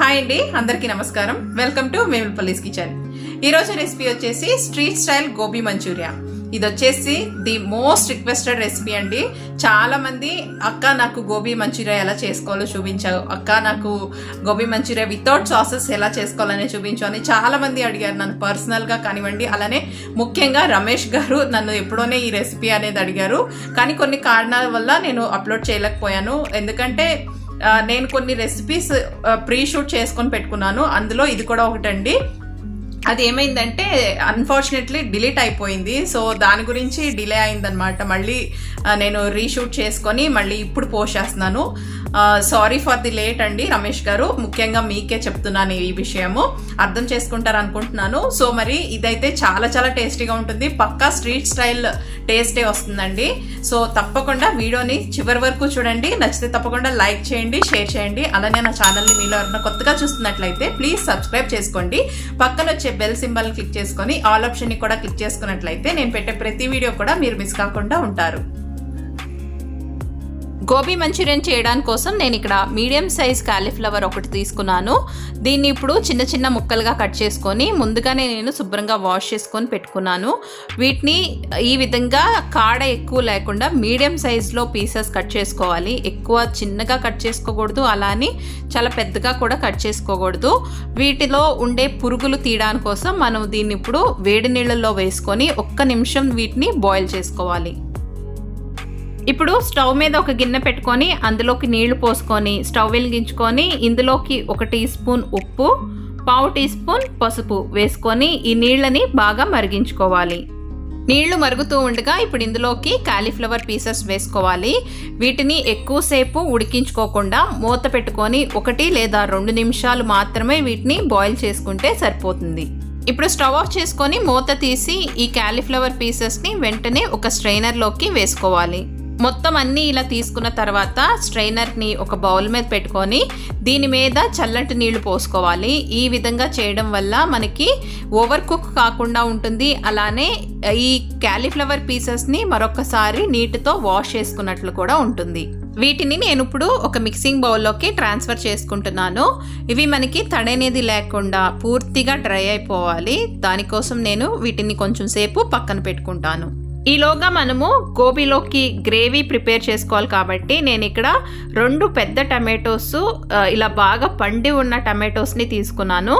Hi అండి, అందరికీ నమస్కారం. Welcome to Vemulapallis kitchen. ఈరోజు రెసిపీ వచ్చేసి స్ట్రీట్ స్టైల్ గోబీ మంచూరియా. ఇది వచ్చేసి ది మోస్ట్ రిక్వెస్టెడ్ రెసిపీ అండి. చాలా మంది అక్క నాకు గోబీ మంచూరియా ఎలా చేసుకోవాలో చూపించావు, అక్క నాకు గోబీ మంచూరియా వితౌట్ సాసెస్ ఎలా చేసుకోవాలని చూపించు అని చాలా మంది అడిగారు నన్ను పర్సనల్గా కానివ్వండి. అలానే ముఖ్యంగా రమేష్ గారు నన్ను ఎప్పుడోనే ఈ రెసిపీ అనేది అడిగారు. కానీ కొన్ని కారణాల వల్ల నేను అప్లోడ్ చేయలేకపోయాను. ఎందుకంటే నేను కొన్ని రెసిపీస్ ప్రీ షూట్ చేసుకొని పెట్టుకున్నాను. అందులో ఇది కూడా ఒకటండి. అది ఏమైందంటే అన్ఫార్చునేట్లీ డిలీట్ అయిపోయింది. సో దాని గురించి డిలే అయిందనమాట. మళ్ళీ నేను రీషూట్ చేసుకొని మళ్ళీ ఇప్పుడు పోస్ట్ చేస్తున్నాను. సారీ ఫర్ ది లేట్ అండి రమేష్ గారు. ముఖ్యంగా మీకే చెప్తున్నాను ఈ విషయము, అర్థం చేసుకుంటారు అనుకుంటున్నాను. సో మరి ఇదైతే చాలా చాలా టేస్టీగా ఉంటుంది. పక్కా స్ట్రీట్ స్టైల్ టేస్టే వస్తుందండి. సో తప్పకుండా వీడియోని చివరి వరకు చూడండి. నచ్చితే తప్పకుండా లైక్ చేయండి, షేర్ చేయండి. అలానే నా ఛానల్ని మీలో ఎవరైనా కొత్తగా చూస్తున్నట్లయితే ప్లీజ్ సబ్స్క్రైబ్ చేసుకోండి. పక్కన వచ్చే బెల్ సింబల్ క్లిక్ చేసుకొని ఆల్ ఆప్షన్ ని కూడా క్లిక్ చేసుకున్నట్లయితే నేను పెట్టే ప్రతి వీడియో కూడా మీరు మిస్ కాకుండా ఉంటారు. గోబీ మంచూరియన్ చేయడానికి కోసం నేను ఇక్కడ మీడియం సైజ్ కాలీఫ్లవర్ ఒకటి తీసుకున్నాను. దీన్ని ఇప్పుడు చిన్న చిన్న ముక్కలుగా కట్ చేసుకొని ముందుగానే నేను శుభ్రంగా వాష్ చేసుకొని పెట్టుకున్నాను. వీటిని ఈ విధంగా కాడ ఎక్కువ లేకుండా మీడియం సైజులో పీసెస్ కట్ చేసుకోవాలి. ఎక్కువ చిన్నగా కట్ చేసుకోకూడదు, అలానే చాలా పెద్దగా కూడా కట్ చేసుకోకూడదు. వీటిలో ఉండే పురుగులు తీయడానికి కోసం మనం దీన్ని ఇప్పుడు వేడి నీళ్ళల్లో వేసుకొని 1 నిమిషం వీటిని బాయిల్ చేసుకోవాలి. ఇప్పుడు స్టవ్ మీద ఒక గిన్నె పెట్టుకొని అందులోకి నీళ్లు పోసుకొని స్టవ్ వెలిగించుకొని ఇందులోకి 1 టీ స్పూన్ ఉప్పు, 1/2 టీ స్పూన్ పసుపు వేసుకొని ఈ నీళ్ళని బాగా మరిగించుకోవాలి. నీళ్లు మరుగుతూ ఉండగా ఇప్పుడు ఇందులోకి కాలీఫ్లవర్ పీసెస్ వేసుకోవాలి. వీటిని ఎక్కువసేపు ఉడికించుకోకుండా మూత పెట్టుకొని 1 లేదా 2 నిమిషాలు మాత్రమే వీటిని బాయిల్ చేసుకుంటే సరిపోతుంది. ఇప్పుడు స్టవ్ ఆఫ్ చేసుకొని మూత తీసి ఈ కాలీఫ్లవర్ పీసెస్ని వెంటనే ఒక స్ట్రైనర్లోకి వేసుకోవాలి. మొత్తం అన్నీ ఇలా తీసుకున్న తర్వాత స్ట్రైనర్ని ఒక బౌల్ మీద పెట్టుకొని దీని మీద చల్లటి నీళ్లు పోసుకోవాలి. ఈ విధంగా చేయడం వల్ల మనకి ఓవర్ కుక్ కాకుండా ఉంటుంది. అలానే ఈ కాలీఫ్లవర్ పీసెస్ని మరొకసారి నీటితో వాష్ చేసుకున్నట్లు కూడా ఉంటుంది. వీటిని నేను ఇప్పుడు ఒక మిక్సింగ్ బౌల్లోకి ట్రాన్స్ఫర్ చేసుకుంటున్నాను. ఇవి మనకి తడనేది లేకుండా పూర్తిగా డ్రై అయిపోవాలి. దానికోసం నేను వీటిని కొంచెం సేపు పక్కన పెట్టుకుంటాను. ఈలోగా మనము గోబీలోకి గ్రేవీ ప్రిపేర్ చేసుకోవాలి కాబట్టి నేను ఇక్కడ 2 పెద్ద టమాటోస్ ఇలా బాగా పండి ఉన్న టమాటోస్ని తీసుకున్నాను.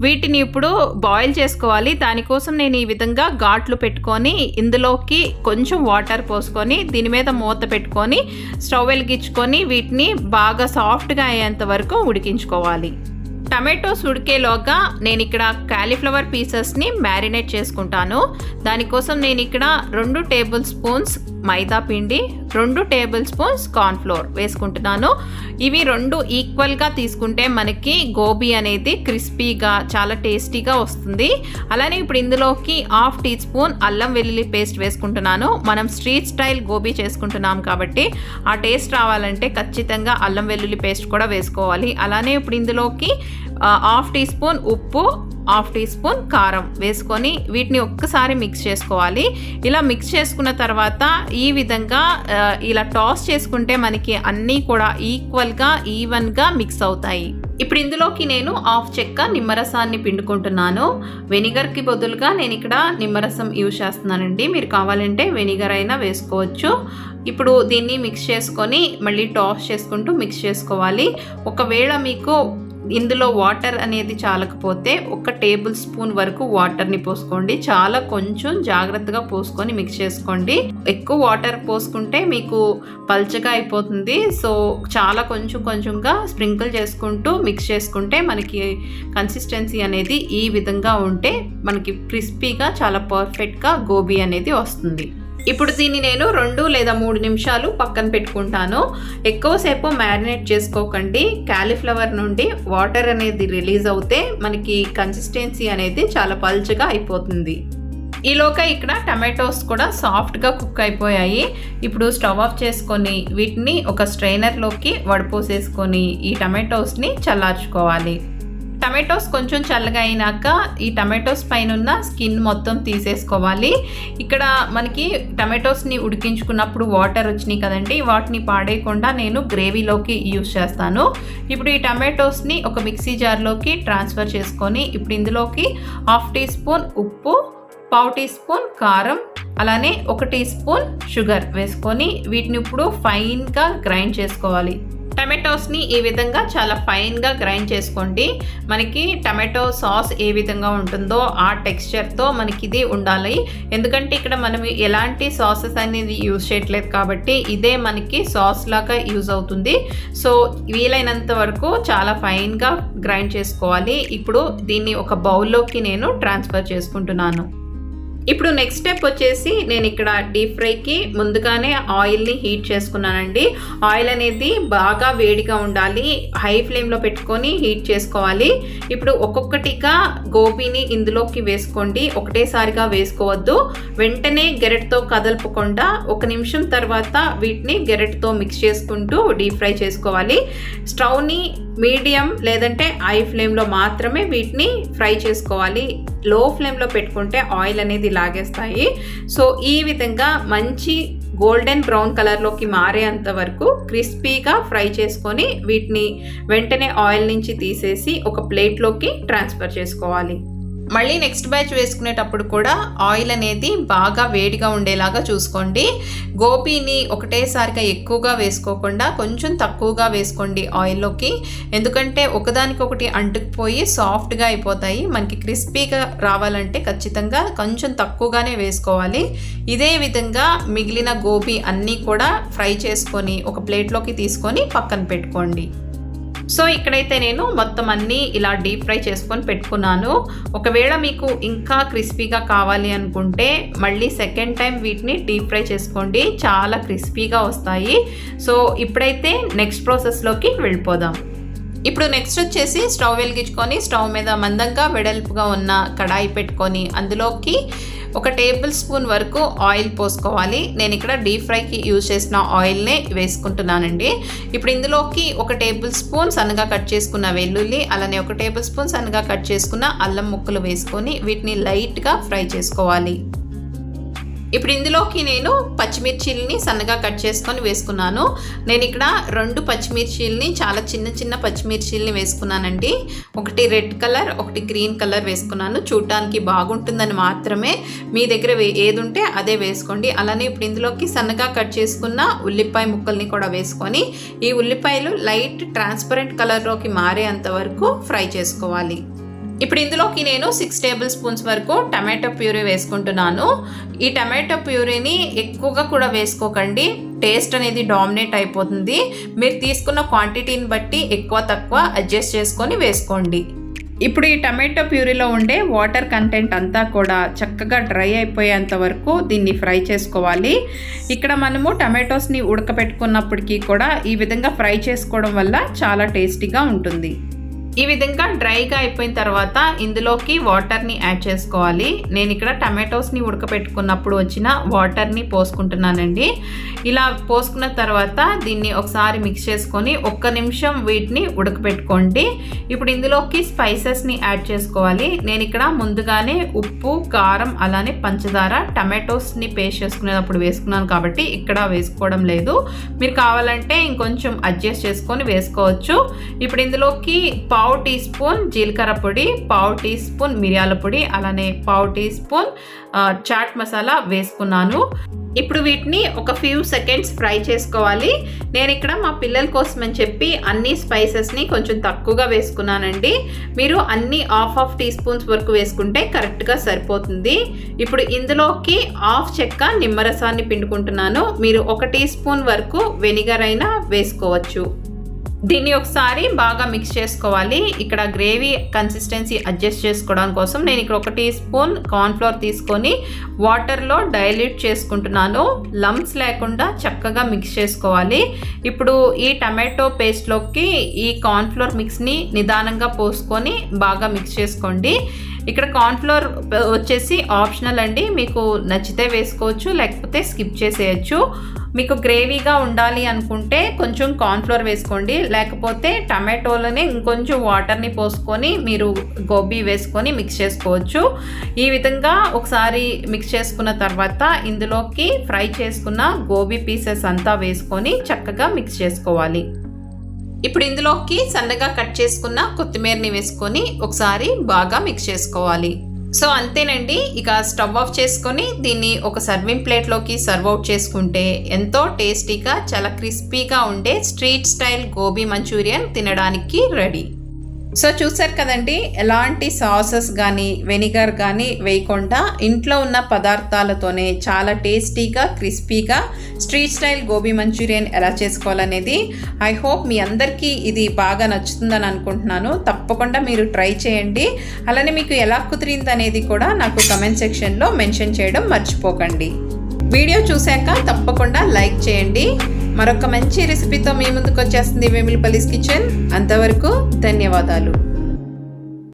వీటిని ఇప్పుడు బాయిల్ చేసుకోవాలి. దానికోసం నేను ఈ విధంగా ఘాట్లు పెట్టుకొని ఇందులోకి కొంచెం వాటర్ పోసుకొని దీని మీద మూత పెట్టుకొని స్టవ్ వెలిగించుకొని వీటిని బాగా సాఫ్ట్గా అయ్యేంత వరకు ఉడికించుకోవాలి. టమాటోస్ ఉడికేలోగా నేను ఇక్కడ కాలీఫ్లవర్ పీసెస్ని మ్యారినేట్ చేసుకుంటాను. దానికోసం నేను ఇక్కడ 2 టేబుల్ స్పూన్స్ మైదా పిండి, 2 టేబుల్ స్పూన్స్ కార్న్ఫ్లోర్ వేసుకుంటున్నాను. ఇవి 2 ఈక్వల్గా తీసుకుంటే మనకి గోబీ అనేది క్రిస్పీగా చాలా టేస్టీగా వస్తుంది. అలానే ఇప్పుడు ఇందులోకి 1/2 టీ స్పూన్ అల్లం వెల్లుల్లి పేస్ట్ వేసుకుంటున్నాను. మనం స్ట్రీట్ స్టైల్ గోబీ చేసుకుంటున్నాం కాబట్టి ఆ టేస్ట్ రావాలంటే ఖచ్చితంగా అల్లం వెల్లుల్లి పేస్ట్ కూడా వేసుకోవాలి. అలానే ఇప్పుడు ఇందులోకి 1/2 టీ స్పూన్ ఉప్పు, 1/2 టీ స్పూన్ కారం వేసుకొని వీటిని ఒక్కసారి మిక్స్ చేసుకోవాలి. ఇలా మిక్స్ చేసుకున్న తర్వాత ఈ విధంగా ఇలా టాస్ చేసుకుంటే మనకి అన్నీ కూడా ఈక్వల్గా ఈవెన్గా మిక్స్ అవుతాయి. ఇప్పుడు ఇందులోకి నేను 1/2 చెక్క నిమ్మరసాన్ని పిండుకుంటున్నాను. వెనిగర్కి బదులుగా నేను ఇక్కడ నిమ్మరసం యూజ్ చేస్తున్నానండి. మీరు కావాలంటే వెనిగర్ అయినా వేసుకోవచ్చు. ఇప్పుడు దీన్ని మిక్స్ చేసుకొని మళ్ళీ టాస్ చేసుకుంటూ మిక్స్ చేసుకోవాలి. ఒకవేళ మీకు ఇందులో వాటర్ అనేది చాలకపోతే 1 టేబుల్ స్పూన్ వరకు వాటర్ని పోసుకోండి. చాలా కొంచెం జాగ్రత్తగా పోసుకొని మిక్స్ చేసుకోండి. ఎక్కువ వాటర్ పోసుకుంటే మీకు పల్చగా అయిపోతుంది. సో చాలా కొంచెంగా స్ప్రింకిల్ చేసుకుంటూ మిక్స్ చేసుకుంటే మనకి కన్సిస్టెన్సీ అనేది ఈ విధంగా ఉంటే మనకి క్రిస్పీగా చాలా పర్ఫెక్ట్గా గోబీ అనేది వస్తుంది. ఇప్పుడు దీన్ని నేను 2 లేదా 3 నిమిషాలు పక్కన పెట్టుకుంటాను. ఎక్కువసేపు మ్యారినేట్ చేసుకోకండి. కాలీఫ్లవర్ నుండి వాటర్ అనేది రిలీజ్ అవుతే మనకి కన్సిస్టెన్సీ అనేది చాలా పల్చగా అయిపోతుంది. ఈలోగా ఇక్కడ టమాటోస్ కూడా సాఫ్ట్గా కుక్ అయిపోయాయి. ఇప్పుడు స్టవ్ ఆఫ్ చేసుకొని వీటిని ఒక స్ట్రైనర్లోకి వడపోసేసుకొని ఈ టమాటోస్ని చల్లార్చుకోవాలి. టమాటోస్ కొంచెం చల్లగా అయినాక ఈ టమాటోస్ పైన ఉన్న స్కిన్ మొత్తం తీసేసుకోవాలి. ఇక్కడ మనకి టమాటోస్ని ఉడికించుకున్నప్పుడు వాటర్ వచ్చినాయి కదండి, వాటిని పాడేయకుండా నేను గ్రేవీలోకి యూస్ చేస్తాను. ఇప్పుడు ఈ టమాటోస్ని ఒక మిక్సీ జార్లోకి ట్రాన్స్ఫర్ చేసుకొని ఇప్పుడు ఇందులోకి 1/2 టీ స్పూన్ ఉప్పు, 1/4 టీ స్పూన్ కారం, అలానే 1 టీ స్పూన్ షుగర్ వేసుకొని వీటిని ఇప్పుడు ఫైన్గా గ్రైండ్ చేసుకోవాలి. టమాటోస్ని ఈ విధంగా చాలా ఫైన్గా గ్రైండ్ చేసుకోండి. మనకి టమాటో సాస్ ఏ విధంగా ఉంటుందో ఆ టెక్స్చర్తో మనకి ఇది ఉండాలి. ఎందుకంటే ఇక్కడ మనం ఎలాంటి సాసెస్ అనేది యూజ్ చేయట్లేదు కాబట్టి ఇదే మనకి సాస్ లాగా యూజ్ అవుతుంది. సో వీలైనంత వరకు చాలా ఫైన్గా గ్రైండ్ చేసుకోవాలి. ఇప్పుడు దీన్ని ఒక బౌల్లోకి నేను ట్రాన్స్ఫర్ చేసుకుంటున్నాను. ఇప్పుడు నెక్స్ట్ స్టెప్ వచ్చేసి నేను ఇక్కడ డీప్ ఫ్రైకి ముందుగానే ఆయిల్ని హీట్ చేసుకున్నానండి. ఆయిల్ అనేది బాగా వేడిగా ఉండాలి, హై ఫ్లేమ్లో పెట్టుకొని హీట్ చేసుకోవాలి. ఇప్పుడు ఒక్కొక్కటిగా గోబీని ఇందులోకి వేసుకోండి, ఒకటేసారిగా వేసుకోవద్దు. వెంటనే గెరెట్తో కదలపకుండా 1 నిమిషం తర్వాత వీటిని గెరెట్తో మిక్స్ చేసుకుంటూ డీప్ ఫ్రై చేసుకోవాలి. స్టవ్ని మీడియం లేదంటే హై ఫ్లేమ్లో మాత్రమే వీటిని ఫ్రై చేసుకోవాలి. లో ఫ్లేమ్లో పెట్టుకుంటే ఆయిల్ అనేది లాగేస్తాయి. సో ఈ విధంగా మంచి గోల్డెన్ బ్రౌన్ కలర్లోకి మారేంత వరకు క్రిస్పీగా ఫ్రై చేసుకొని వీటిని వెంటనే ఆయిల్ నుంచి తీసేసి ఒక ప్లేట్లోకి ట్రాన్స్ఫర్ చేసుకోవాలి. మళ్ళీ నెక్స్ట్ బ్యాచ్ వేసుకునేటప్పుడు కూడా ఆయిల్ అనేది బాగా వేడిగా ఉండేలాగా చూసుకోండి. గోబీని ఒకటేసారిగా ఎక్కువగా వేసుకోకుండా కొంచెం తక్కువగా వేసుకోండి ఆయిల్లోకి. ఎందుకంటే ఒకదానికొకటి అంటుకుపోయి సాఫ్ట్గా అయిపోతాయి. మనకి క్రిస్పీగా రావాలంటే ఖచ్చితంగా కొంచెం తక్కువగానే వేసుకోవాలి. ఇదే విధంగా మిగిలిన గోబీ అన్నీ కూడా ఫ్రై చేసుకొని ఒక ప్లేట్లోకి తీసుకొని పక్కన పెట్టుకోండి. సో ఇక్కడైతే నేను మొత్తం అన్నీ ఇలా డీప్ ఫ్రై చేసుకొని పెట్టుకున్నాను. ఒకవేళ మీకు ఇంకా క్రిస్పీగా కావాలి అనుకుంటే మళ్ళీ సెకండ్ టైం వీటిని డీప్ ఫ్రై చేసుకోండి, చాలా క్రిస్పీగా వస్తాయి. సో ఇప్పుడైతే నెక్స్ట్ ప్రాసెస్లోకి వెళ్ళిపోదాం. ఇప్పుడు నెక్స్ట్ వచ్చేసి స్టవ్ వెలిగించుకొని స్టవ్ మీద మందంగా వెడల్పుగా ఉన్న కడాయి పెట్టుకొని అందులోకి 1 టేబుల్ స్పూన్ వరకు ఆయిల్ పోసుకోవాలి. నేను ఇక్కడ డీప్ ఫ్రైకి యూజ్ చేసిన ఆయిల్నే వేసుకుంటున్నానండి. ఇప్పుడు ఇందులోకి 1 టేబుల్ స్పూన్ సన్నగా కట్ చేసుకున్న వెల్లుల్లి, అలానే 1 టేబుల్ స్పూన్ సన్నగా కట్ చేసుకున్న అల్లం ముక్కలు వేసుకొని వీటిని లైట్గా ఫ్రై చేసుకోవాలి. ఇప్పుడు ఇందులోకి నేను పచ్చిమిర్చీలని సన్నగా కట్ చేసుకొని వేసుకున్నాను. నేను ఇక్కడ 2 పచ్చిమిర్చీలని చాలా చిన్న పచ్చిమిర్చీలని వేసుకున్నానండి. ఒకటి రెడ్ కలర్, ఒకటి గ్రీన్ కలర్ వేసుకున్నాను. చూడటానికి బాగుంటుందని మాత్రమే, మీ దగ్గర ఏది ఉంటే అదే వేసుకోండి. అలానే ఇప్పుడు ఇందులోకి సన్నగా కట్ చేసుకున్న ఉల్లిపాయ ముక్కల్ని కూడా వేసుకొని ఈ ఉల్లిపాయలు లైట్ ట్రాన్స్పరెంట్ కలర్లోకి మారేంత వరకు ఫ్రై చేసుకోవాలి. ఇప్పుడు ఇందులోకి నేను 6 టేబుల్ స్పూన్స్ వరకు టమాటో ప్యూరీ వేసుకుంటున్నాను. ఈ టమాటో ప్యూరీని ఎక్కువగా కూడా వేసుకోకండి, టేస్ట్ అనేది డామినేట్ అయిపోతుంది. మీరు తీసుకున్న క్వాంటిటీని బట్టి ఎక్కువ తక్కువ అడ్జస్ట్ చేసుకొని వేసుకోండి. ఇప్పుడు ఈ టమాటో ప్యూరీలో ఉండే వాటర్ కంటెంట్ అంతా కూడా చక్కగా డ్రై అయిపోయేంత వరకు దీన్ని ఫ్రై చేసుకోవాలి. ఇక్కడ మనము టమాటోస్ని ఉడకపెట్టుకున్నప్పటికీ కూడా ఈ విధంగా ఫ్రై చేసుకోవడం వల్ల చాలా టేస్టీగా ఉంటుంది. ఈ విధంగా డ్రైగా అయిపోయిన తర్వాత ఇందులోకి వాటర్ని యాడ్ చేసుకోవాలి. నేను ఇక్కడ టమాటోస్ని ఉడకపెట్టుకున్నప్పుడు వచ్చిన వాటర్ని పోసుకుంటున్నానండి. ఇలా పోసుకున్న తర్వాత దీన్ని ఒకసారి మిక్స్ చేసుకొని 1 నిమిషం వీటిని ఉడకపెట్టుకోండి. ఇప్పుడు ఇందులోకి స్పైసెస్ని యాడ్ చేసుకోవాలి. నేను ఇక్కడ ముందుగానే ఉప్పు, కారం, అలానే పంచదార టమాటోస్ని పేస్ట్ చేసుకునేటప్పుడు వేసుకున్నాను కాబట్టి ఇక్కడ వేసుకోవడం లేదు. మీరు కావాలంటే ఇంకొంచెం అడ్జస్ట్ చేసుకొని వేసుకోవచ్చు. ఇప్పుడు ఇందులోకి 1/4 టీ స్పూన్ జీలకర్ర పొడి, 1/4 టీ స్పూన్ మిరియాల పొడి, అలానే 1/4 టీ స్పూన్ చాట్ మసాలా వేసుకున్నాను. ఇప్పుడు వీటిని ఒక ఫ్యూ సెకండ్స్ ఫ్రై చేసుకోవాలి. నేను ఇక్కడ మా పిల్లల కోసం అని చెప్పి అన్ని స్పైసెస్ని కొంచెం తక్కువగా వేసుకున్నానండి. మీరు అన్ని హాఫ్ టీ స్పూన్స్ వరకు వేసుకుంటే కరెక్ట్గా సరిపోతుంది. ఇప్పుడు ఇందులోకి 1/2 చెక్క నిమ్మరసాన్ని పిండుకుంటున్నాను. మీరు 1 టీ స్పూన్ వరకు వెనిగర్ అయినా వేసుకోవచ్చు. దీన్ని ఒకసారి బాగా మిక్స్ చేసుకోవాలి. ఇక్కడ గ్రేవీ కన్సిస్టెన్సీ అడ్జస్ట్ చేసుకోవడం కోసం నేను ఇక్కడ 1 టీ స్పూన్ కార్న్ఫ్లోర్ తీసుకొని వాటర్లో డైల్యూట్ చేసుకుంటున్నాను. లంప్స్ లేకుండా చక్కగా మిక్స్ చేసుకోవాలి. ఇప్పుడు ఈ టమాటో పేస్ట్లోకి ఈ కార్న్ఫ్లోర్ మిక్స్ని నిదానంగా పోసుకొని బాగా మిక్స్ చేసుకోండి. ఇక్కడ కార్న్ఫ్లోర్ వచ్చేసి ఆప్షనల్ అండి, మీకు నచ్చితే వేసుకోవచ్చు లేకపోతే స్కిప్ చేసేయచ్చు. మీకు గ్రేవీగా ఉండాలి అనుకుంటే కొంచెం కార్న్ఫ్లోర్ వేసుకోండి, లేకపోతే టమాటోలని ఇంకొంచెం వాటర్ని పోసుకొని మీరు గోబీ వేసుకొని మిక్స్ చేసుకోవచ్చు. ఈ విధంగా ఒకసారి మిక్స్ చేసుకున్న తర్వాత ఇందులోకి ఫ్రై చేసుకున్న గోబీ పీసెస్ అంతా వేసుకొని చక్కగా మిక్స్ చేసుకోవాలి. ఇప్పుడు ఇందులోకి సన్నగా కట్ చేసుకున్న కొత్తిమీరని వేసుకొని ఒకసారి బాగా మిక్స్ చేసుకోవాలి. సో అంతేనండి, ఇక స్టవ్ ఆఫ్ చేసుకొని దీన్ని ఒక సర్వింగ్ ప్లేట్లోకి సర్వ్ అవుట్ చేసుకుంటే ఎంతో టేస్టీగా చాలా క్రిస్పీగా ఉండే స్ట్రీట్ స్టైల్ గోబీ మంచూరియన్ తినడానికి రెడీ. సో చూసారు కదండి, ఎలాంటి సాసెస్ కానీ వెనిగర్ కానీ వేయకుండా ఇంట్లో ఉన్న పదార్థాలతోనే చాలా టేస్టీగా క్రిస్పీగా స్ట్రీట్ స్టైల్ గోబీ మంచూరియన్ ఎలా చేసుకోవాలనేది. ఐ హోప్ మీ అందరికీ ఇది బాగా నచ్చుతుందని అనుకుంటున్నాను. తప్పకుండా మీరు ట్రై చేయండి. అలానే మీకు ఎలా కుదిరింది అనేది కూడా నాకు కమెంట్ సెక్షన్లో మెన్షన్ చేయడం మర్చిపోకండి. వీడియో చూశాక తప్పకుండా లైక్ చేయండి. మరొక మంచి రెసిపీతో మీ ముందుకు వచ్చేస్తుంది వెములపల్లిస్ కిచెన్. అంతవరకు ధన్యవాదాలు.